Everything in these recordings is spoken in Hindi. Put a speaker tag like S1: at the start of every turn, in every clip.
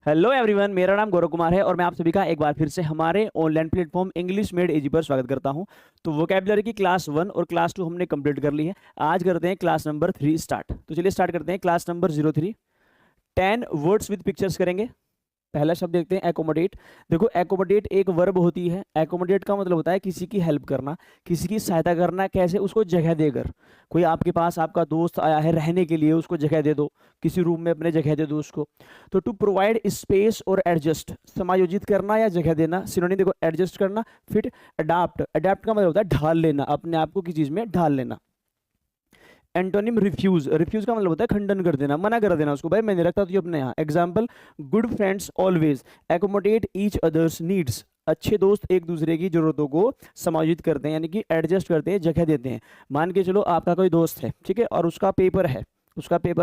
S1: हेलो एवरीवन, मेरा नाम गौरव कुमार है और मैं आप सभी का एक बार फिर से हमारे online platform English made easy पर स्वागत करता हूं। तो वोकैबुलरी की क्लास 1 और क्लास 2 हमने कंप्लीट कर ली है। आज करते हैं क्लास नंबर 3 स्टार्ट। तो चलिए स्टार्ट करते हैं class number 03। 10 words with pictures करेंगे। पहला शब्द देखते हैं एकोमोडेट। देखो, एकोमोडेट एक वर्ब होती है। एकोमोडेट का मतलब होता है किसी की हेल्प करना, किसी की सहायता करना। कैसे? उसको जगह देकर। कोई आपके पास आपका दोस्त आया है रहने के लिए, उसको जगह दे दो, किसी रूम में अपने जगह दे दो उसको। तो टू प्रोवाइड स्पेस और एडजस्ट, समायोजित करना या जगह देना। सिनोनिम देखो, एडजस्ट करना। फिर अडाप्ट, अडाप्ट का मतलब होता है ढाल लेना, अपने आप को किसी चीज में ढाल लेना। एंटोनिम रिफ्यूज, रिफ्यूज का मतलब होता है खंडन कर देना, मना कर देना उसको, भाई मैं नहीं रखता तुझे अपने यहाँ। Example, good friends always accommodate each others needs. अच्छे दोस्त एक दूसरे की जरूरतों को समायोजित करते हैं, यानी कि एडजस्ट करते हैं, जगह देते हैं। मान के चलो आपका कोई दोस्त है, ठीक है, और उसका पेपर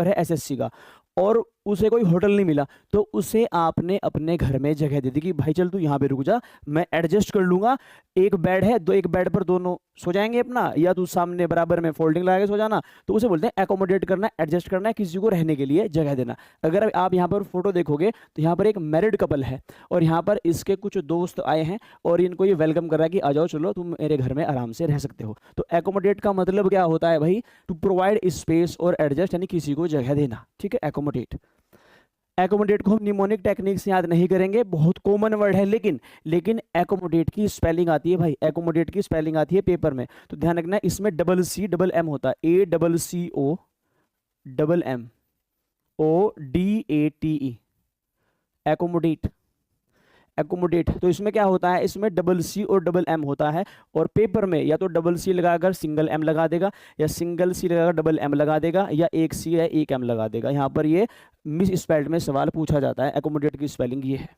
S1: है एसएससी का, और उसे कोई होटल नहीं मिला, तो उसे आपने अपने घर में जगह दे दी कि भाई चल तू यहाँ पे रुक जा, मैं एडजस्ट कर लूंगा। एक बेड है, दो एक बेड पर दोनों सो जाएंगे अपना, या तू सामने बराबर में फोल्डिंग लगा के सो जाना। तो उसे बोलते हैं एकोमोडेट करना, एडजस्ट करना है, किसी को रहने के लिए जगह देना। अगर आप यहाँ पर फोटो देखोगे तो यहाँ पर एक मैरिड कपल है और यहाँ पर इसके कुछ दोस्त आए हैं और इनको ये वेलकम कर रहा है कि आ जाओ, चलो तुम मेरे घर में आराम से रह सकते हो। तो एकोमोडेट का मतलब क्या होता है भाई? टू प्रोवाइड स्पेस और एडजस्ट, यानी किसी को जगह देना, ठीक है, एकोमोडेट। एकोमोडेट को हम निमोनिक टेक्निक से याद नहीं करेंगे, बहुत कॉमन वर्ड है, लेकिन एकोमोडेट की स्पेलिंग आती है भाई, एकोमोडेट की स्पेलिंग आती है पेपर में, तो ध्यान रखना इसमें डबल सी डबल एम होता है, ACCO, एकोमोडेट। एकोमोडेट, तो इसमें क्या होता है, इसमें डबल सी और डबल एम होता है। और पेपर में या तो डबल सी लगाकर सिंगल एम लगा देगा, या सिंगल सी लगाकर डबल एम लगा देगा, या एक सी या एक एम लगा देगा। यहाँ पर ये मिस स्पेल्ड में सवाल पूछा जाता है। एकोमोडेट की स्पेलिंग ये है।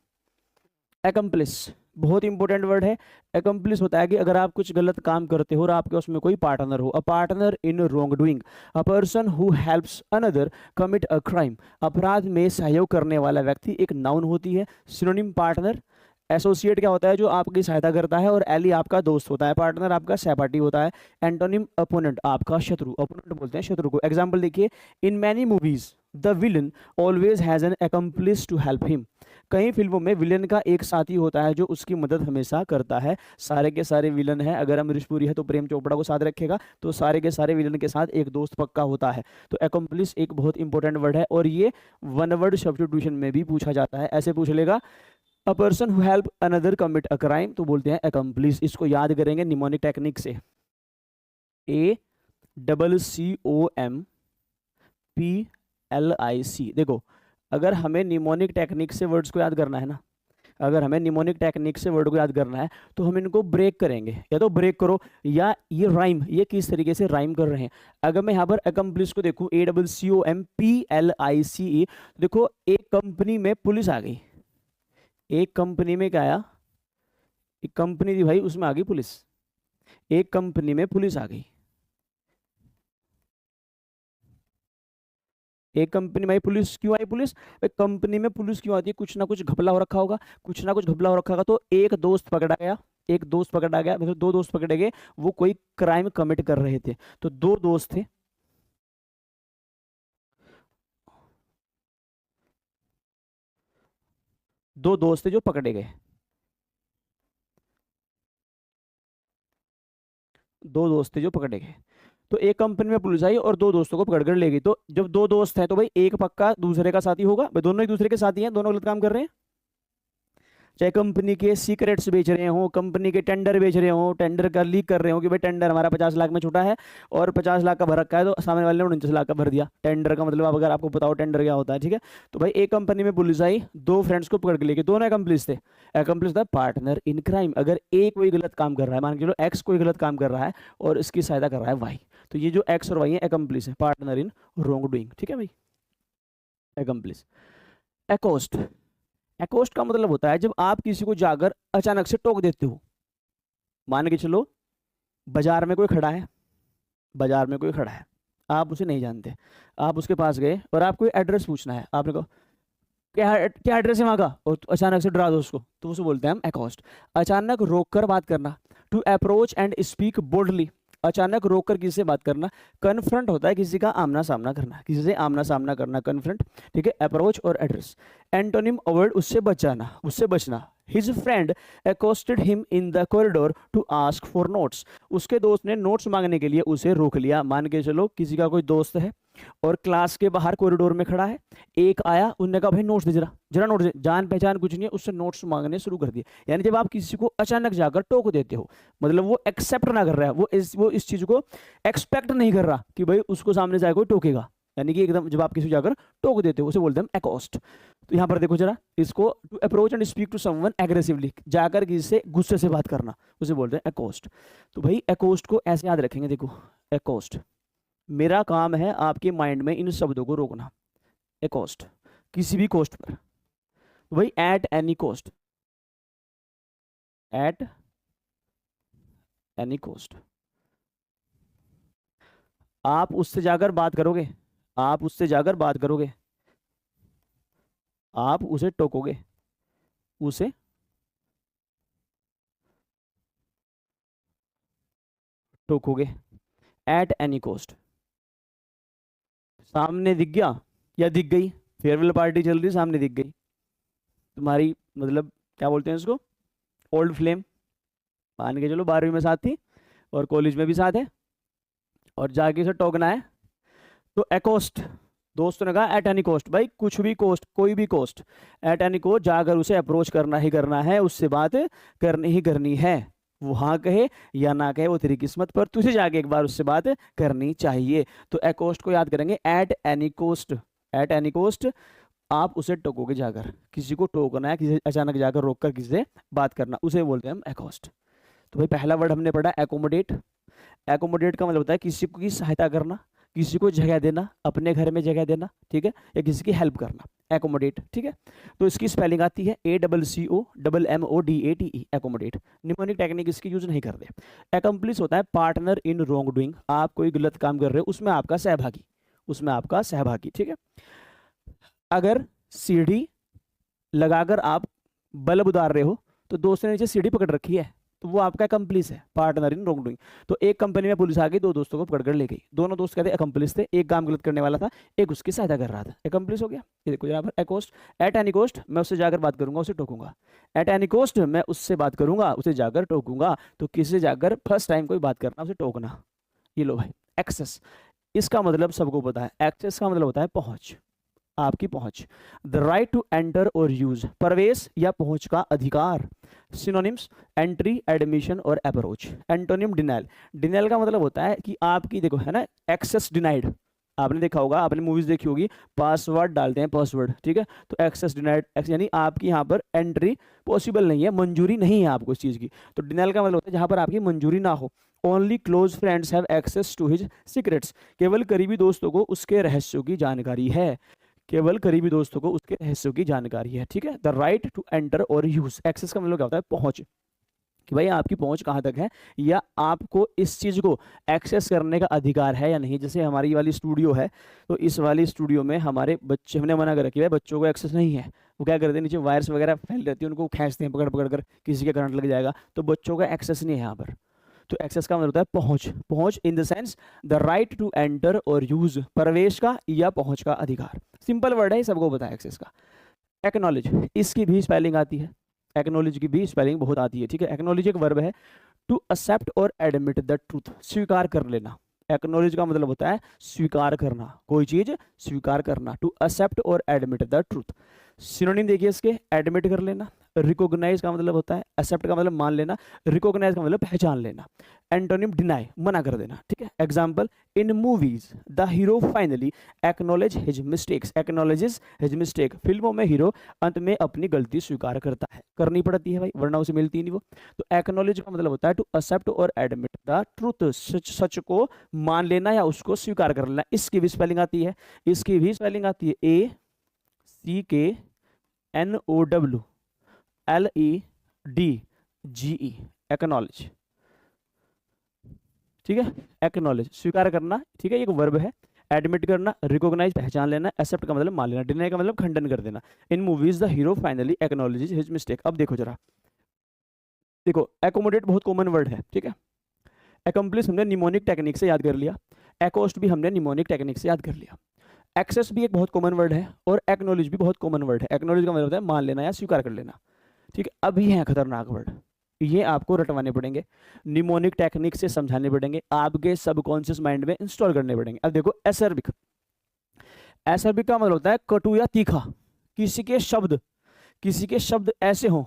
S1: एकम्प्लिस, बहुत इंपॉर्टेंट वर्ड है। एकम्प्लिस होता है कि अगर आप कुछ गलत काम करते हो और आपके उसमें कोई पार्टनर हो, अ partner in wrong doing, a person who helps another commit a crime. अपराध में सहयोग करने वाला व्यक्ति एक नाउन होती है। Synonym partner. एसोसिएट क्या होता है? जो आपकी सहायता करता है। और एली आपका दोस्त होता है। पार्टनर आपका सहपाठी होता है। एंटोनिम अपोनेंट, आपका शत्रु, अपोनेंट बोलते हैं शत्रु को। एग्जाम्पल देखिए, in many movies the villain always has an accomplice to help him. कई फिल्मों में विलन का एक साथी होता है जो उसकी मदद हमेशा करता है। सारे के सारे विलन है, अगर अमरीश पुरी है तो प्रेम चोपड़ा को साथ रखेगा, तो सारे के सारे विलन के साथ एक दोस्त पक्का होता है। तो accomplice एक बहुत इंपॉर्टेंट वर्ड है और ये वन वर्ड सब्स्टिट्यूशन में भी पूछा जाता है। ऐसे पूछ लेगा, अ person who help another commit a crime, तो बोलते हैं accomplice। इसको याद करेंगे निमोनिक टेक्निक से, ACCOMPLIC। देखो, अगर हमें निमोनिक टेक्निक से वर्ड्स को याद करना है ना, अगर हमें निमोनिक टेक्निक से वर्ड को याद करना है तो हम इनको ब्रेक करेंगे। या तो ब्रेक करो, या ये राइम, ये किस तरीके से राइम कर रहे हैं। अगर मैं यहाँ पर अकम्प्लिस को देखूँ, ACCOMPLICE, देखो एक कंपनी में पुलिस आ गई। एक कंपनी में क्या आया? एक कंपनी थी भाई, उसमें आ गई पुलिस। एक कंपनी में पुलिस आ गई। एक कंपनी में पुलिस क्यों आई? पुलिस, एक कंपनी में पुलिस क्यों आती है? कुछ ना कुछ घपला हो रखा होगा, कुछ ना कुछ घपला हो रखा होगा। तो एक दोस्त पकड़ा गया, एक दोस्त पकड़ा गया, मतलब दो दोस्त पकड़े गए, वो कोई क्राइम कमिट कर रहे थे। तो दो दोस्त थे, दो दोस्त थे जो पकड़े गए। दो दोस्त थे जो पकड़े गए। तो एक कंपनी में पुलिस आई और दो दोस्तों को पकड़ कर ले गई। तो जब दो दोस्त हैं तो भाई एक पक्का दूसरे का साथी होगा, भाई दोनों एक दूसरे के साथी हैं, दोनों गलत काम कर रहे हैं। चाहे कंपनी के सीक्रेट्स बेच रहे हो, कंपनी के टेंडर बेच रहे हो, टेंडर का लीक कर रहे हो कि भाई टेंडर हमारा 50 लाख में छूटा है और 50 लाख का भर रखा है, तो सामने वाले ने 49 लाख का भर दिया। टेंडर का मतलब, अब अगर आपको बताओ टेंडर क्या होता है, ठीक है। तो भाई एक कंपनी में पुलिस आई, दो फ्रेंड्स को पकड़ के लेके, दोनों एकम्प्लिस थे। एकम्प्लिस था पार्टनर इन क्राइम। अगर ए कोई गलत काम कर रहा है, मान के चलो एक्स कोई गलत काम कर रहा है और इसकी सहायता कर रहा है वाई, तो ये जो एक्स और वाई है एकम्प्लिस है, पार्टनर इन रॉन्ग डूइंग, ठीक है भाई, एकम्प्लिस। एकोस्ट, एकोस्ट का मतलब होता है जब आप किसी को जाकर अचानक से टोक देते हो। मान के चलो बाजार में कोई खड़ा है, बाजार में कोई खड़ा है, आप उसे नहीं जानते, आप उसके पास गए और आपको एड्रेस पूछना है। आपने कहा क्या क्या एड्रेस है वहाँ का, और अचानक से डरा दो उसको, तो उसे बोलते हैं हम एकोस्ट। अचानक रोक कर बात करना, to approach and speak boldly. अचानक रोककर किसी से बात करना। कन्फ्रंट होता है किसी का आमना सामना करना, किसी से आमना सामना करना, कन्फ्रंट, ठीक है। अप्रोच और एड्रेस। एंटोनिम अवॉइड, उससे बचाना, उससे बचना। His friend accosted him in the corridor to ask for notes। उसके दोस्त ने नोट्स मांगने के लिए उसे रोक लिया। मान के चलो किसी का कोई दोस्त है और क्लास के बाहर कॉरिडोर में खड़ा है, एक आया, उनने कहा भाई नोट्स दे, जरा जरा नोट्स दे। जान पहचान कुछ नहीं है, उससे नोट्स मांगने शुरू कर दिए। यानी जब आप किसी को अचानक जाकर टोक देते हो, मतलब वो एक्सेप्ट ना कर रहा है, वो इस चीज को एक्सपेक्ट नहीं कर रहा कि भाई उसको सामने जाकर कोई टोकेगा, यानी कि एकदम जब आप किसी को जाकर टोक देते हो उसे बोलते हैं अकोस्ट। तो यहाँ पर देखो जरा, इसको to approach and speak to someone aggressively, जाकर किसी से गुस्से से बात करना, उसे बोलते हैं अकोस्ट। तो भाई अकोस्ट को ऐसे याद रखेंगे, देखो अकोस्ट, मेरा काम है आपके माइंड में इन शब्दों को रोकना। अकोस्ट, किसी भी कोस्ट पर। तो भाई at any cost, at any cost, आप उससे जाकर बात करोगे, आप उससे जाकर बात करोगे, आप उसे टोकोगे, उसे टोकोगे एट एनी कोस्ट। सामने दिख गया या दिख गई, फेयरवेल पार्टी चल रही, सामने दिख गई तुम्हारी, मतलब क्या बोलते हैं इसको, ओल्ड फ्लेम, मान के चलो 12वीं में साथ थी और कॉलेज में भी साथ है, और जाके उसे टोकना है। तो एकोस्ट, दोस्तों ने कहा एट एनी कोस्ट, भाई कुछ भी कोस्ट, कोई भी कोस्ट, एट एनी कोस्ट जाकर उसे अप्रोच करना ही करना है, उससे बात करनी ही करनी है। वो हाँ कहे या ना कहे वो तेरी किस्मत, पर तुझे जाके एक बार उससे बात करनी चाहिए। तो एकोस्ट को याद करेंगे, at any cost, at any cost, आप उसे टोकोगे जाकर, किसी को टोकना है, किसी अचानक जाकर रोककर किसी से बात करना, उसे बोलते हैं हम एकोस्ट। तो भाई पहला वर्ड हमने पढ़ा एकोमोडेट। एकोमोडेट का मतलब होता है किसी की सहायता करना, किसी को जगह देना, अपने घर में जगह देना, ठीक है, या किसी की हेल्प करना, एकोमोडेट, ठीक है। तो इसकी स्पेलिंग आती है ACCOMMODATE, एकोमोडेट। निमोनिक टेक्निक इसकी यूज नहीं करते। एकम्प्लिस होता है पार्टनर इन रॉन्ग डूइंग, आप कोई गलत काम कर रहे हो उसमें आपका सहभागी, उसमें आपका सहभागी, ठीक है। अगर सीढ़ी लगाकर आप बल्ब उतार रहे हो तो दोस्त ने नीचे सीढ़ी पकड़ रखी है, तो वो आपका अकम्प्लिस है, पार्टनर इन रॉन्ग डूइंग। तो एक कंपनी में पुलिस आ गई, दो दोस्तों को पकड़कर ले गई, दोनों दोस्त कहते अकम्प्लिस थे, एक काम गलत करने वाला था, एक उसकी सहायता कर रहा था, अकम्प्लिस हो गया। ये देखो यहाँ पर एकोस्ट, एट एनी कोस्ट मैं उससे जाकर बात करूंगा, उसे टोकूंगा। एट एनी कोस्ट मैं उससे बात करूंगा, उसे जाकर टोकूंगा। तो किसी से जाकर फर्स्ट टाइम कोई बात करना, उसे टोकना। ये लो भाई एक्सेस, इसका मतलब सबको पता है, एक्सेस का मतलब होता है पहुंच, आपकी पहुंच। द राइट टू एंटर और यूज, प्रवेश या पहुंच का अधिकार। सिनोनिम्स एंट्री, एडमिशन और अप्रोच। एंटोनिम डिनाइल, डिनाइल का मतलब होता है कि आपकी, देखो है ना, एक्सेस डिनाइड, आपने देखा होगा, आपने मूवीज देखी होगी, पासवर्ड डालते हैं, पासवर्ड, ठीक है, तो एक्सेस डिनाइड, यानी आपकी यहाँ पर एंट्री पॉसिबल नहीं है, मंजूरी नहीं है आपको इस चीज की। तो डिनाइल का मतलब होता है जहां पर आपकी मंजूरी ना हो। Only close friends have access to his secrets, केवल करीबी दोस्तों को उसके रहस्यों की जानकारी है, केवल करीबी दोस्तों को उसके रहस्यों की जानकारी है, ठीक है। द राइट टू एंटर और यूज, एक्सेस का मतलब क्या होता है, पहुंच, कि भाई आपकी पहुंच कहां तक है, या आपको इस चीज को एक्सेस करने का अधिकार है या नहीं। जैसे हमारी वाली स्टूडियो है, तो इस वाली स्टूडियो में हमारे बच्चे, हमने मना कर रखी है, बच्चों को एक्सेस नहीं है, वो क्या करते हैं, नीचे वायर्स वगैरह फैल रहती है, उनको खींचते हैं पकड़ पकड़ कर, किसी के करंट लग जाएगा, तो बच्चों का एक्सेस नहीं है यहाँ पर। तो एक्सेस का मतलब होता है पहुंच, पहुंच in the sense the right to enter और यूज, प्रवेश का या पहुंच का अधिकार। सिंपल वर्ड है, सबको पता है एक्सेस का। एक्नॉलेज, इसकी भी स्पेलिंग आती है, एक्नॉलेज की भी स्पेलिंग बहुत आती है, ठीक है। एक्नॉलेज एक वर्ब है, टू एक्सेप्ट और एडमिट द ट्रूथ, स्वीकार कर लेना। एक्नॉलेज का मतलब होता है स्वीकार करना, कोई चीज स्वीकार करना, टू एक्सेप्ट और एडमिट द ट्रूथ। सिनोनिम देखिए इसके, एडमिट कर लेना, रिकॉग्नाइज का मतलब होता है, एक्सेप्ट का मतलब मान लेना, रिकॉग्नाइज का मतलब पहचान लेना। एंटोनिम डिनाई, मना कर देना, ठीक है। Example, in movies the hero finally acknowledge his mistakes, acknowledges his mistake, फिल्मों में हीरो अंत में अपनी गलती स्वीकार करता है, करनी पड़ती है भाई, वरना उसे मिलती नहीं वो। तो एक्नॉलेज का मतलब होता है टू एक्सेप्ट और एडमिट द ट्रूथ, सच को मान लेना या उसको स्वीकार कर लेना। इसकी भी स्पेलिंग आती है, इसकी भी स्पेलिंग आती है ACKNOWLEDGE, एक्नॉलेज, ठीक है। एक्नॉलेज स्वीकार करना, ठीक है, एक वर्ब है। एडमिट करना, रिकॉग्नाइज पहचान लेना, एक्सेप्ट का मतलब मान लेना, डिनाई का मतलब खंडन कर देना। In movies the hero finally acknowledges his mistake. अब देखो जरा, देखो एकोमोडेट बहुत कॉमन वर्ड है, ठीक है। एकम्प्लिस हमने निमोनिक टेक्निक से याद कर लिया, एकोस्ट भी हमने निमोनिक टेक्निक से याद कर लिया। एक्सेस भी एक बहुत कॉमन वर्ड है और एक्नॉलेज भी बहुत कॉमन वर्ड है। एक्नॉलेज का मतलब होता है मान लेना या स्वीकार कर लेना, ठीक है। अब ये है खतरनाक वर्ड, ये आपको रटवाने पड़ेंगे, निमोनिक टेक्निक से समझाने पड़ेंगे, आपके सबकॉन्शियस माइंड में इंस्टॉल करने पड़ेंगे। अब देखो एसर्बिक, एसर्बिक का मतलब होता है कटु या तीखा। किसी के शब्द ऐसे हों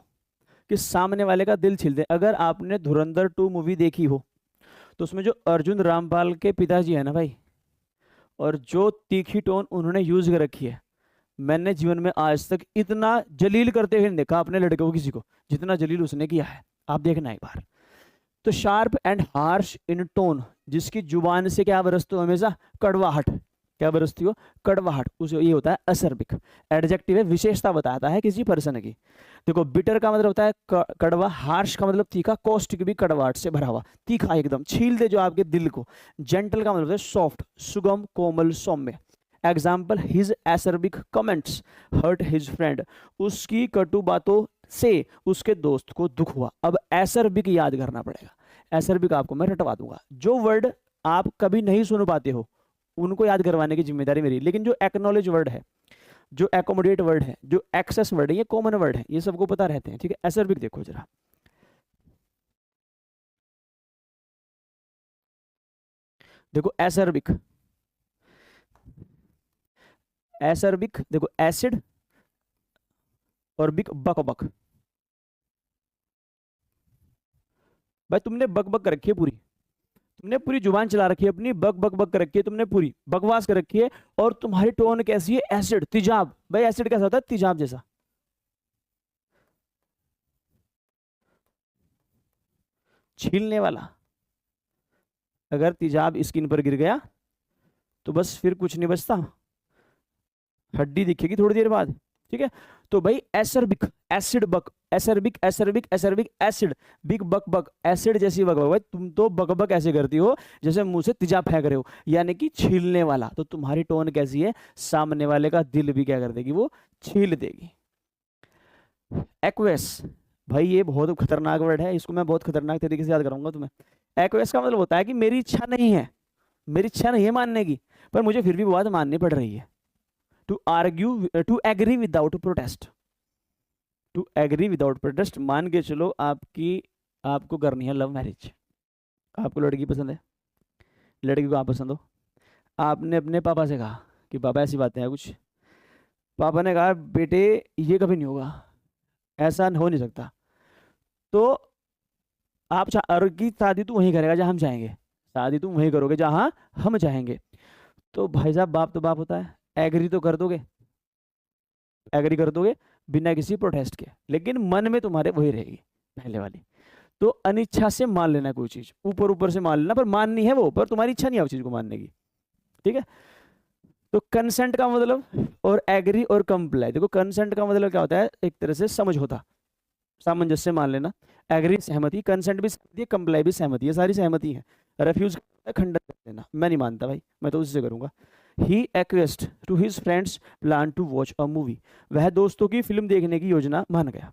S1: कि सामने वाले का दिल छील दे। अगर आपने धुरंधर 2 मूवी देखी हो तो उसमें जो अर्जुन रामपाल के पिताजी है ना भाई, और जो तीखी टोन उन्होंने यूज कर रखी है, मैंने जीवन में आज तक इतना जलील करते हुए नहीं देखा अपने लड़के को किसी को, जितना जलील उसने किया है। आप देखना एक बार। तो sharp and harsh in tone, जिसकी जुबान से क्या बरसती हो हमेशा, कड़वाहट, क्या बरसती हो, कड़वाहट, उसे ये होता है असर्बिक। एडजेक्टिव है, विशेषता बताता है किसी पर्सन की। देखो बिटर का मतलब होता है कड़वा, हार्श का मतलब तीखा, कॉस्टिक भी कड़वाहट से भरा हुआ, तीखा एकदम, छील दे जो आपके दिल को। जेंटल का मतलब है सॉफ्ट, सुगम, कोमल, सौम्य। Example, his acerbic comments hurt his friend, उसकी कटु बातों से उसके दोस्त को दुख हुआ। अब एसर्बिक याद करना पड़ेगा, एसर्बिक आपको मैं रटवा दूंगा। जो वर्ड आप कभी नहीं सुन पाते हो उनको याद करवाने की जिम्मेदारी मेरी, लेकिन जो एक्नॉलेज वर्ड है, जो एकोमोडेट वर्ड है, जो एक्सेस वर्ड है, ये कॉमन वर्ड है, ये सबको पता रहते हैं, ठीक है। एसर्बिक देखो जरा, देखो एसर्बिक, एसर्बिक देखो, एसिड और बिक, बक बक। भाई तुमने बक बक कर रखी है पूरी, तुमने पूरी जुबान चला रखी है अपनी, बक बक बक कर रखी है तुमने, पूरी बकवास कर रखी है। और तुम्हारी टोन कैसी है, एसिड, तेजाब। भाई एसिड कैसा होता है, तेजाब जैसा, छीलने वाला। अगर तेजाब स्किन पर गिर गया तो बस फिर कुछ नहीं बचता, हड्डी दिखेगी थोड़ी देर बाद, ठीक है। तो भाई एसर्बिक, एसिड बक, एसर्बिक, एसर्बिक, एसर्बिक, एसिड, बिग बक बक, एसिड जैसी बक बक। भाई तुम तो बक बक ऐसे करती हो जैसे मुंह से तेजाब फेंक रहे हो, यानी कि छीलने वाला। तो तुम्हारी टोन कैसी है, सामने वाले का दिल भी क्या कर देगी, वो छील देगी। एक्वेस, भाई ये बहुत खतरनाक वर्ड है, इसको मैं बहुत खतरनाक तरीके से याद कराऊंगा तुम्हें। एक्वेस का मतलब होता है कि मेरी इच्छा नहीं है, मेरी इच्छा नहीं है मानने की, पर मुझे फिर भी वो बात माननी पड़ रही है। To argue, to agree without protest, to agree without protest. मान के चलो आपको करनी है लव मैरिज, आपको लड़की पसंद है, लड़की को आप पसंद हो, आपने अपने पापा से कहा कि पापा ऐसी बातें हैं कुछ, पापा ने कहा बेटे ये कभी नहीं होगा, ऐसा हो नहीं सकता। तो आप और की शादी तू वहीं करेगा जहां हम चाहेंगे, शादी तुम वहीं करोगे जहां हम चाहेंगे। तो भाई साहब बाप तो बाप होता है, एग्री तो कर दोगे, एग्री कर दोगे बिना किसी प्रोटेस्ट के, लेकिन मन में तुम्हारे वही रहेगी पहले वाली। तो अनिच्छा से मान लेना कोई चीज, ऊपर ऊपर से मान लेना, पर माननी है वो, पर तुम्हारी इच्छा नहीं है उस चीज को मानने की, ठीक है। तो कंसेंट का मतलब, और एग्री और कंप्लाई, देखो कंसेंट का मतलब क्या होता है, एक तरह से समझौता, सामंजस्य मान लेना। एग्री सहमति, कंसेंट भी सहमति है, कंप्लाई भी सहमति है, सारी सहमति है। रेफ्यूज खंडन कर देना, मैं नहीं मानता भाई, मैं तो उससे करूंगा। He acquiesced to his friend's plan to watch a movie, वह दोस्तों की फिल्म देखने की योजना मान गया।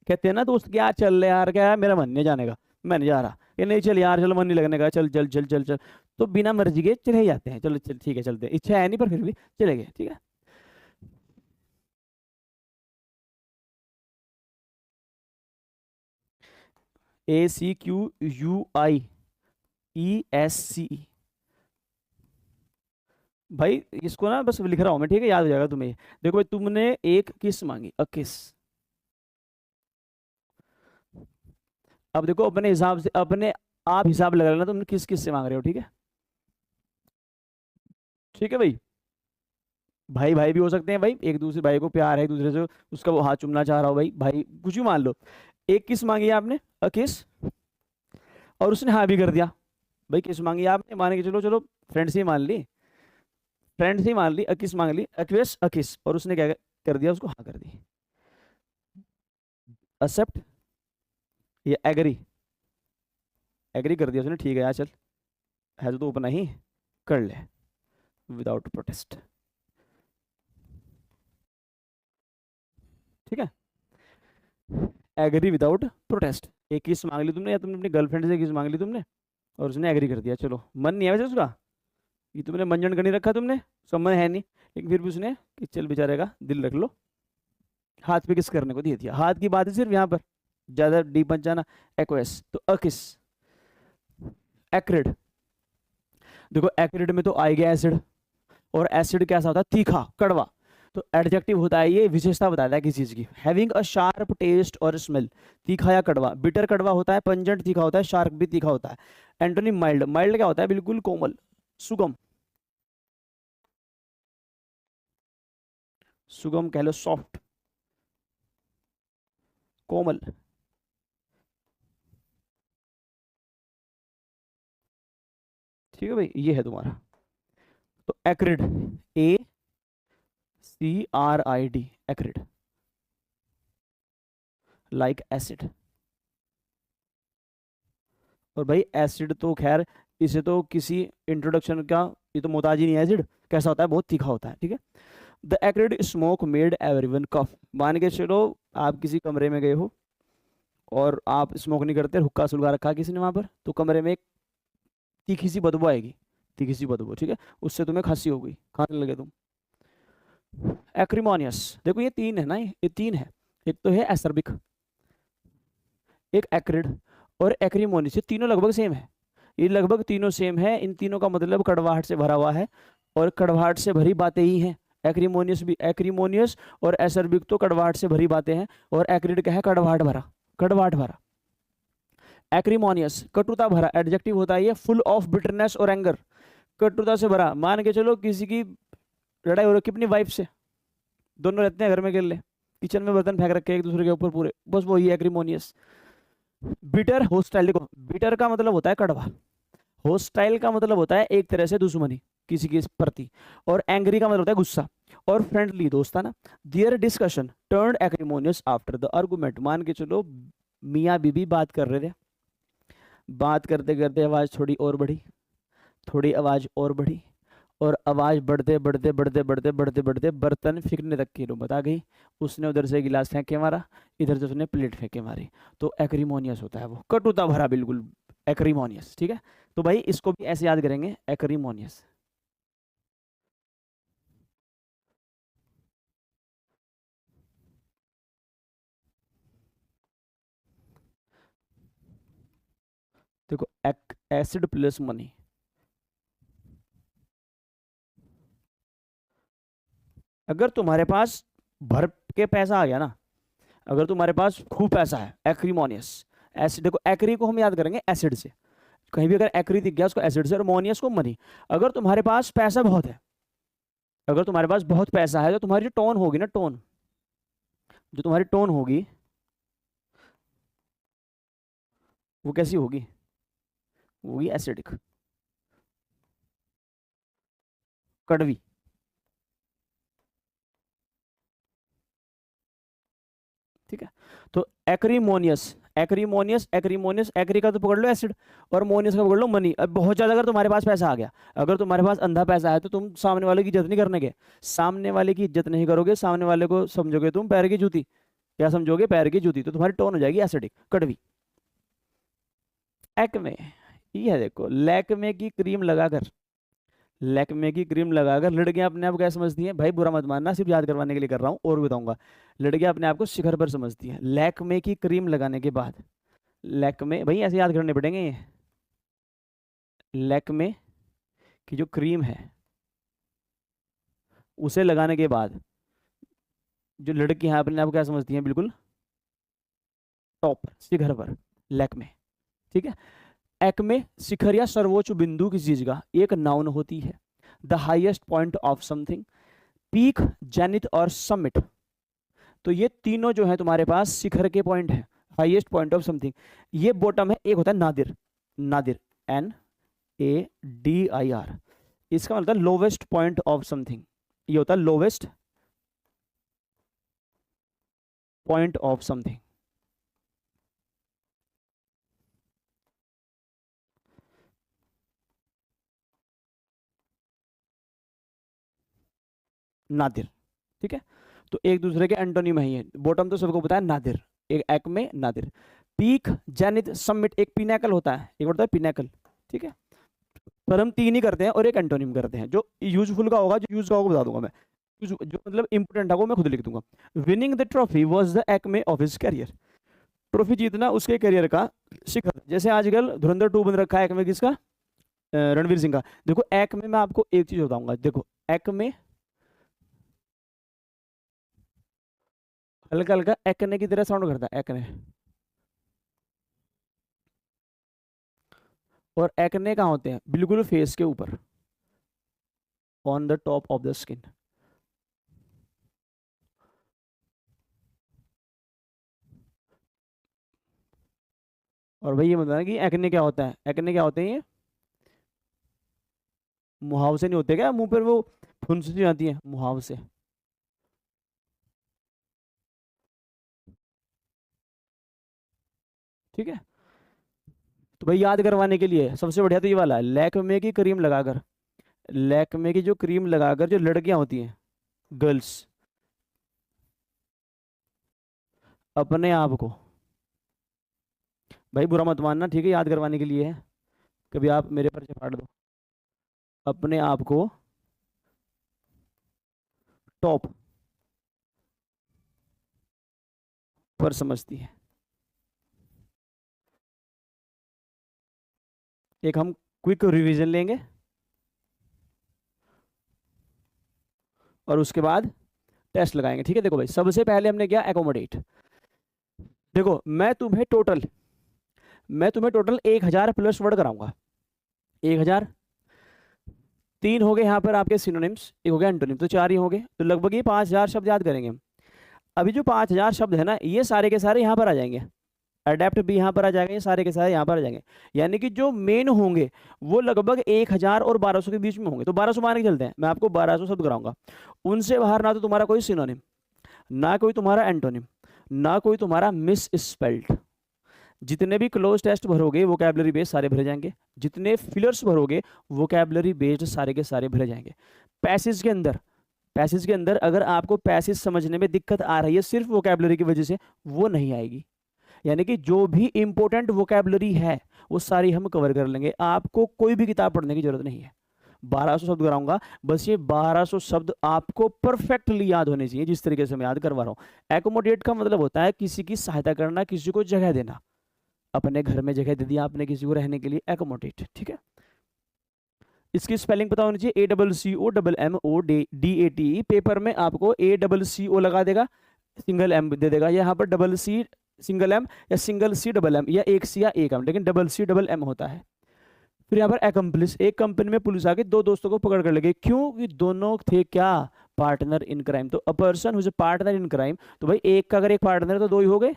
S1: कहते हैं ना दोस्त क्या चल रहा यार, क्या है मेरा मन नहीं जाने का, मैं नहीं जा रहा, ये नहीं चल यार, चलो मन नहीं लगने का, चल चल चल चल चल। तो बिना मर्जी के चले जाते हैं, चलो चल ठीक है चलते हैं, इच्छा है नहीं पर फिर भी चले गए, ठीक है। ACQUIESCE, भाई इसको ना बस लिख रहा हूं मैं, ठीक है, याद हो जाएगा तुम्हें। देखो भाई तुमने एक किस मांगी, अ किस। अब देखो अपने हिसाब से, अपने आप हिसाब लगा लेना तुमने किस किस से मांग रहे हो, ठीक है, ठीक है भाई। भाई भाई भी हो सकते हैं भाई, एक दूसरे भाई को प्यार है एक दूसरे से, उसका वो हाथ चूमना चाह रहा हो, भाई भाई कुछ भी मान लो। एक किस मांगी है आपने, अ किस, और उसने हाँ भी कर दिया। भाई किस मांगी आपने, मान के चलो, चलो फ्रेंड्स ही मान ली, फ्रेंड्स ही मान ली, अ किस मांग ली, अक्वेस अ किस, और उसने क्या कर दिया, उसको हाँ कर दी। एक्सेप्ट या एग्री, एग्री कर दिया उसने, ठीक है यार चल, है तो अपना ही, कर ले विदाउट प्रोटेस्ट, ठीक है। एग्री विदाउट प्रोटेस्ट, एक किस मांग ली तुमने, या तुमने अपनी गर्लफ्रेंड से किस मांग ली तुमने, और उसने एग्री कर दिया। चलो, मन नहीं है वैसे उसका, ये तुमने मंजन कर नहीं रखा तुमने, सब मन है नहीं, लेकिन फिर भी उसने कि चल बेचारे का दिल रख लो, हाथ पे किस करने को दे दिया। हाथ की बात है सिर्फ यहाँ पर, ज्यादा डीप मत जाना। एक्वेस तो अकिस। एक्रिड, देखो एक्रिड में तो आ गया एसिड, और एसिड कैसा होता है, तीखा कड़वा। तो एडजेक्टिव होता है, ये विशेषता बताता है किसी चीज की। हैविंग अ शार्प टेस्ट और स्मेल, तीखा या कड़वा। बिटर कड़वा होता है, पंजेंट तीखा होता है, शार्प भी तीखा होता है। एंटोनिम माइल्ड, माइल्ड क्या होता है, बिल्कुल कोमल, सुगम। सुगम कह लो, सॉफ्ट, कोमल। ठीक है भाई, ये है तुम्हारा। तो acrid, ACRID, acrid, like acid. और भाई एसिड तो खैर, इसे तो किसी इंट्रोडक्शन का ये तो मोहताज ही नहीं है। एसिड कैसा होता है, बहुत तीखा होता है। ठीक है। The acrid smoke made everyone cough, मान के चलो आप किसी कमरे में गए हो और आप स्मोक नहीं करते, हुक्का सुलगा रखा किसी ने वहां पर, तो कमरे में एक तीखी सी बदबू आएगी, तीखी सी बदबू। ठीक है, उससे तुम्हें खांसी हो गई, खाने लगे तुम। एक्रिमोनियस, देखो ये तीन है ना, ये तीन है। एक तो है एसर्बिक, एक एक्रिड और एक्रिमोनियस, ये तीनों लगभग सेम है। ये लगभग तीनों सेम है, इन तीनों का मतलब कड़वाहट से भरा हुआ है, और कड़वाहट से भरी बातें ही हैं। एक्रिमोनियस भी, एक्रिमोनियस और एसर्बिक तो कड़वाहट से भरी बातें हैं, और एक्रिड क्या है, कड़वाहट भरा, कड़वाहट भरा। एक्रिमोनियस कटुता भरा, एडजेक्टिव होता है ये, फुल ऑफ बिटरनेस और एंगर, कटुता से भरा। मान के चलो किसी की लड़ाई हो रखी अपनी वाइफ से, दोनों रहते हैं घर में अकेले, किचन में बर्तन फेंक रखे एक दूसरे के ऊपर पूरे, बस वही एक्रिमोनियस। बिटर होस्टाइल, देखो बिटर का मतलब होता है कड़वा, होस्टाइल का मतलब होता है एक तरह से दुश्मनी किसी के प्रति, और एंग्री का मतलब होता है गुस्सा, और फ्रेंडली दोस्ताना। Their discussion turned acrimonious after the argument, मान के चलो मियाँ बीबी बात कर रहे थे, बात करते करते आवाज थोड़ी और बढ़ी, थोड़ी आवाज और बढ़ी, और आवाज बढ़ते बढ़ते बढ़ते बढ़ते बढ़ते बढ़ते बर्तन फेंकने तक की नौबत आ गई। उसने उधर से गिलास फेंक के मारा, इधर से उसने प्लेट फेंक के मारी। तो एक्रिमोनियस होता है वो, कटुता भरा बिल्कुल, एक्रिमोनियस। ठीक है, तो भाई इसको भी ऐसे याद करेंगे, एक्रिमोनियस। देखो एसिड प्लस मनी, अगर तुम्हारे पास भर के पैसा आ गया ना, अगर तुम्हारे पास खूब पैसा है, एक्रिमोनियस। एसिड, देखो एक्री को हम याद करेंगे एसिड से, कहीं भी अगर एक्री दिख गया उसको एसिड से, और मोनियस को मनी। अगर तुम्हारे पास पैसा बहुत है, अगर तुम्हारे पास बहुत पैसा है, तो तुम्हारी जो टोन होगी ना, टोन, जो तुम्हारी टोन होगी वो कैसी होगी, वो होगी एसिडिक, कड़वी। ठीक है, तो एक्रीमोनियस, एक्रीमोनियस, एक्रीमोनियस, एक्री का तो पकड़ लो एसिड, और मोनियस का पकड़ लो मनी। अब बहुत ज्यादा अगर तुम्हारे पास पैसा आ गया, अगर तुम्हारे पास अंधा पैसा है, तो तुम सामने वाले की इज्जत नहीं करने के, सामने वाले की इज्जत नहीं करोगे, सामने वाले को समझोगे तुम पैर की जूती, क्या समझोगे, पैर की जूती, तो तुम्हारी टोन हो जाएगी एसिडिक, कड़वी। एक्मे, ये देखो लैक्मे की क्रीम लगाकर, लैक्मे की क्रीम लगाकर लड़कियां अपने आप को क्या समझती हैं, भाई बुरा मत मानना, सिर्फ याद करवाने के लिए कर रहा हूँ, और भी बताऊंगा। लड़कियां अपने आप को शिखर पर समझती हैं, लैक्मे की क्रीम लगाने के बाद, लैक्मे भाई ऐसे याद करने पड़ेंगे ये, लैक्मे की जो क्रीम है उसे लगाने के बाद जो लड़कियां अपने आप को क्या समझती हैं, बिल्कुल टॉप, शिखर पर, लैक्मे। ठीक है, एक्मे शिखर या सर्वोच्च बिंदु किसी चीज का एक नाउन होती है, the highest point of something, peak, zenith और समिट। तो ये तीनों जो है तुम्हारे पास शिखर के पॉइंट है, हाईएस्ट पॉइंट ऑफ समथिंग। ये बॉटम है, एक होता है नादिर, नादिर NADIR, इसका मतलब लोवेस्ट पॉइंट ऑफ समथिंग, ये होता है lowest point of something. Nadir. ठीक है, तो एक दूसरे के एंटोनिम है ये, बॉटम तो सबको पता है नादिर, एक Acme Nadir. Peak, zenith, summit, एक पिनेकल होता है, एक होता है पिनेकल। ठीक है, पर हम 3 ही करते हैं और एक एंटोनिम करते हैं। जो यूजफुल का होगा, जो यूज का होगा बता दूंगा मैं, जो मतलब इंपोर्टेंट है वो मैं खुद लिख दूंगा। Winning the trophy was the Acme of his career. Trophy जीतना उसके करियर का शिखर था। जैसे आजकल धुरंधर 2 बन रखा है, एक्मे किसका? रणवीर सिंह का। देखो एक्मे में आपको एक चीज बताऊंगा, देखो एक्मे हल्का हल्का एक्ने की तरह साउंड करता है, एक्ने। और एक्ने कहाँ होते हैं? बिल्कुल फेस के ऊपर, on the top of the skin. और भाई ये बताना कि एक्ने क्या होता है? एक्ने क्या होते हैं? ये मुहावसे नहीं होते क्या? मुंह पर वो फुंसी आती है, मुहावसे। ठीक है, तो भाई याद करवाने के लिए सबसे बढ़िया तो ये वाला है, लैक्मे की क्रीम लगाकर। लैक्मे की जो क्रीम लगाकर जो लड़कियां होती हैं, गर्ल्स, अपने आप को, भाई बुरा मत मानना, ठीक है, याद करवाने के लिए है, कभी आप मेरे पर से फाड़ दो, अपने आप को टॉप पर समझती है। एक हम क्विक रिवीजन लेंगे और उसके बाद टेस्ट लगाएंगे। ठीक है, देखो भाई सबसे पहले हमने किया एकोमोडेट। देखो मैं तुम्हें टोटल 1000 प्लस वर्ड कराऊंगा। 1000, 3 हो गए यहाँ पर आपके सिनोनिम्स, एक हो गया एंटोनिम, तो 4 ही हो गए, तो लगभग ये 5000 शब्द याद करेंगे हम। अभी जो 5000 शब्द है ना, ये सारे के सारे यहाँ पर आ जाएंगे। अडेप्ट भी यहाँ पर आ जाएंगे, ये सारे के सारे यहाँ पर आ जाएंगे। यानी कि जो मेन होंगे वो लगभग 1000 और 1200 के बीच में होंगे। तो 1200 मान के चलते हैं, मैं आपको 1200 शब्द कराऊंगा। उनसे बाहर ना तो तुम्हारा कोई सिनोनिम, ना कोई तुम्हारा एंटोनिम, ना कोई तुम्हारा मिस स्पेल्ड। जितने भी क्लोज टेस्ट भरोगे वोकैबुलरी बेस्ड सारे भरे जाएंगे, जितने फिलर्स भरोगे वोकैबुलरी बेस्ड सारे के सारे भरे जाएंगे। पैसेज के अंदर अगर आपको पैसेज समझने में दिक्कत आ रही है सिर्फ वोकैबुलरी की वजह से, वो नहीं आएगी। यानी कि जो भी इंपॉर्टेंट वोकैबुलरी है वो सारी हम कवर कर लेंगे, आपको कोई भी किताब पढ़ने की जरूरत नहीं है। 1200 शब्द कराऊंगा, बस ये 1200 शब्द आपको परफेक्टली याद होने चाहिए जिस तरीके से मैं याद करवा रहा हूँ। एकोमोडेट का मतलब होता है किसी की सहायता करना, किसी को जगह देना। अपने घर में जगह दे दिया आपने किसी को रहने के लिए, एकोमोडेट। ठीक है, इसकी स्पेलिंग पता होनी चाहिए, ACCOMMODATE। पेपर में आपको ACCO लगा देगा, सिंगल एम दे देगा, यहाँ पर डबल सी सिंगल एम या सिंगल सी डबल एम, या एक सी या एक एम, लेकिन डबल सी डबल एम होता है। फिर यहाँ पर एकम्प्लिस, एक कंपनी में पुलिस आके 2 दोस्तों को पकड़ कर लगे, क्यों? कि दोनों थे क्या? Partner in crime. तो a person who is a partner in crime, तो भाई एक का अगर एक पार्टनर है तो 2 ही हो गए।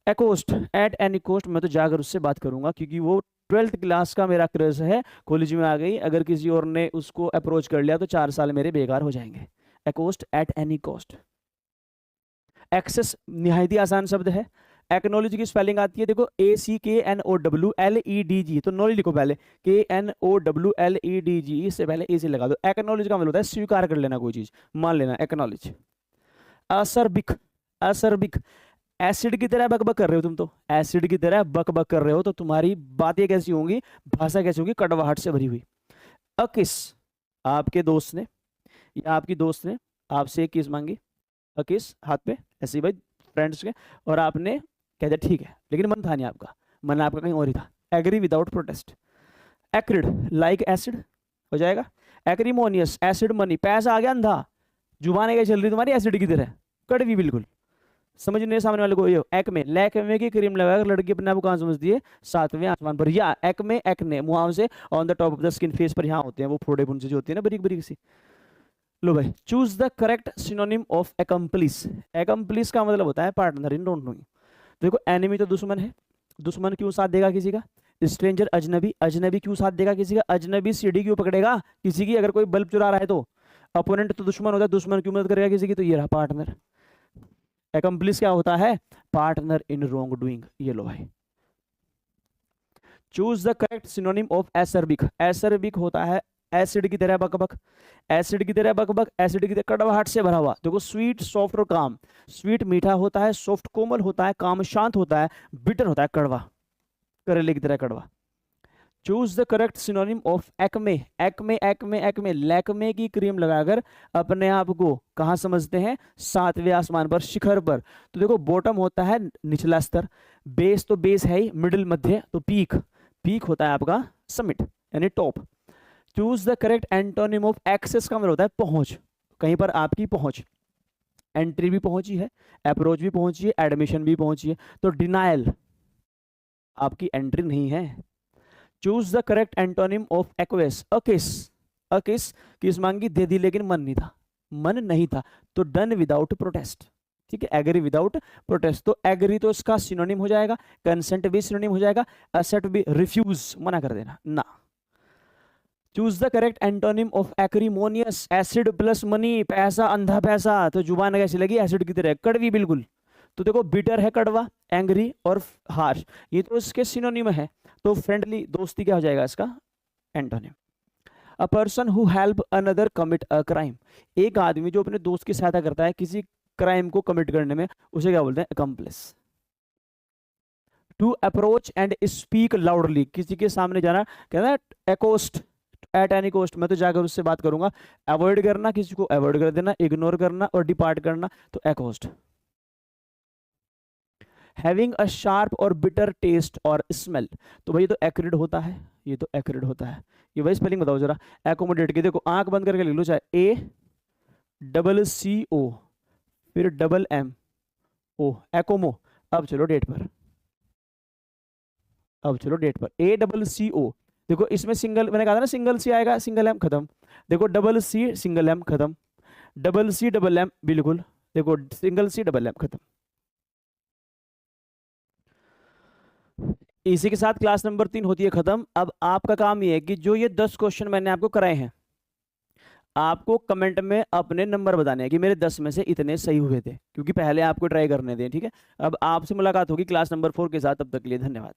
S1: एकोस्ट, एट एनी कोस्ट, मैं तो जाकर उससे बात करूंगा क्योंकि वो 12th क्लास का मेरा क्रश है, कॉलेज में आ गई, अगर किसी और ने उसको अप्रोच कर लिया तो 4 साल मेरे बेकार हो जाएंगे। एकोस्ट, एट एनी कॉस्ट। एक्सेस निहायत ही आसान शब्द है। एक्नोलॉजी की स्पेलिंग आती है, देखो ACKNOWLEDG, तो नॉलेज लिखो पहले, KNOWLEDG, इससे पहले ए से लगा दो। एक्नोलॉजी का मतलब होता है स्वीकार कर लेना, कोई चीज मान लेना, एक्नोलॉज। असरबिक, असरबिक, एसिड की तरह बकबक कर रहे हो तुम, तो एसिड की तरह बकबक कर रहे हो तो तुम्हारी बातें कैसी होंगी, भाषा कैसी होगी? कड़वाहट से भरी हुई। अकिस, आपके दोस्त ने या आपकी दोस्त ने आपसे एक किस मांगी, किस हाथ पे, ऐसे ही भाई फ्रेंड्स के, और आपने कह दिया ठीक है, लेकिन मन था नहीं आपका, मन आपका कहीं और ही था। Agree without protest. Acrid, like acid हो जाएगा। एक्रीमोनियस, एसिड मनी, पैसा आ गया अंधा, जुबान क्या चल रही तुम्हारी एसिड की तरह, कड़वी बिल्कुल, समझ नहीं सामने वाले को। ये एक्मे, लैक्मे की क्रीम लगाकर लड़की अपने आप को कहाँ समझती है? 7वें आसमान पर। या एक्मे, एक्ने, मुहाव से on the top of the skin, face पर यहाँ होते हैं वो फोड़े पुंजे जो होती है ना, बारीक बारीक सी। लो भाई, choose the correct synonym of accomplish. Accomplish का मतलब होता है पार्टनर इन डोंट नोइंग। देखो एनिमी तो दुश्मन है, दुश्मन क्यों साथ देगा किसी का? स्ट्रेंजर, अजनबी, अजनबी क्यों साथ देगा किसी का? अजनबी सीढ़ी क्यों पकड़ेगा किसी की? अगर कोई बल्ब चुरा रहा है तो। अपोनेंट तो दुश्मन होता है, दुश्मन क्यों मदद करेगा किसी की? तो ये रहा पार्टनर। एकम्प्लिस क्या होता है? Partner in wrongdoing. ये लो भाई, choose the correct synonym of acerbic. Acerbic होता है एसिड की तरह बकबक, एसिड की तरह बकबक, एसिड की तरह कड़वाहट से भरा हुआ। देखो स्वीट, सॉफ्ट और काम। स्वीट मीठा होता है, सॉफ्ट कोमल होता है, काम शांत होता है, बिटर होता है कड़वा, करेले की तरह कड़वा। Choose the correct synonym of Acme. Acme Acme Acme, Lakme की क्रीम लगाकर अपने आप को कहाँ समझते हैं? 7वें आसमान पर, शिखर पर। तो देखो बॉटम होता है निचला स्तर, बेस तो बेस है ही, मिडिल मध्य, तो पीक, पीक होता है आपका समिट यानी top. Choose the correct antonym of access का मतलब होता है पहुंच, कहीं पर आपकी पहुंच, एंट्री भी पहुंची है, अप्रोच भी पहुंची है, एडमिशन भी पहुंची है, तो डिनायल आपकी एंट्री नहीं है। Choose the correct antonym of acquiesce, acquiesce. Acquiesce किस मांगी? दे दी लेकिन मन नहीं था, मन नहीं था, तो डन विदाउट प्रोटेस्ट, ठीक है, एग्री विदाउट प्रोटेस्ट। तो एग्री तो इसका सिनोनिम हो जाएगा, कंसेंट भी सिनोनिम हो जाएगा, एक्सेप्ट भी, रिफ्यूज मना कर देना ना। Choose the correct antonym of acrimonious, acid plus money, पैसा अंधा पैसा, तो जुबान कैसी लगी? एसिड की तरह, कड़वी बिल्कुल। तो देखो बिटर है कड़वा, एंग्री और हार्श, ये तो इसके सिनोनिम है। तो फ्रेंडली, दोस्ती क्या हो जाएगा इसका antonym? A person who help another commit a crime, एक आदमी जो अपने दोस्त की सहायता करता है किसी क्राइम को कमिट करने में, उसे क्या बोलते हैं? Accomplice. To approach and speak loudly, किसी के सामने जाना, कहना एकोस्ट, एट एनी कॉस्ट, मैं तो जाकर उससे बात करूंगा। अवॉइड करना, किसी को अवॉइड कर देना, इग्नोर करना और डिपार्ट करना, तो एकोस्ट। हैविंग अ शार्प और बिटर टेस्ट और स्मेल, तो भाई ये तो एक्रिड होता है, ये तो एक्रिड होता है। ये भाई स्पेलिंग बताओ जरा, एकोमोडेट की, देखो आंख बंद करके लिख लो, चाहे ACCO फिर MMO, एकोमो। अब चलो डेट पर, अब चलो डेट पर, ACCO, देखो इसमें सिंगल, मैंने कहा था ना सिंगल सी आएगा, सिंगल एम खत्म। देखो डबल सी सिंगल एम खत्म, डबल सी डबल एम बिल्कुल, देखो सिंगल सी डबल एम खत्म। इसी के साथ क्लास नंबर 3 होती है खत्म। अब आपका काम ये है कि जो ये 10 क्वेश्चन मैंने आपको कराए हैं, आपको कमेंट में अपने नंबर बताने हैं कि मेरे 10 में से इतने सही हुए थे, क्योंकि पहले आपको ट्राई करने दें, ठीक है। अब आपसे मुलाकात होगी क्लास नंबर 4 के साथ, तब तक के लिए धन्यवाद।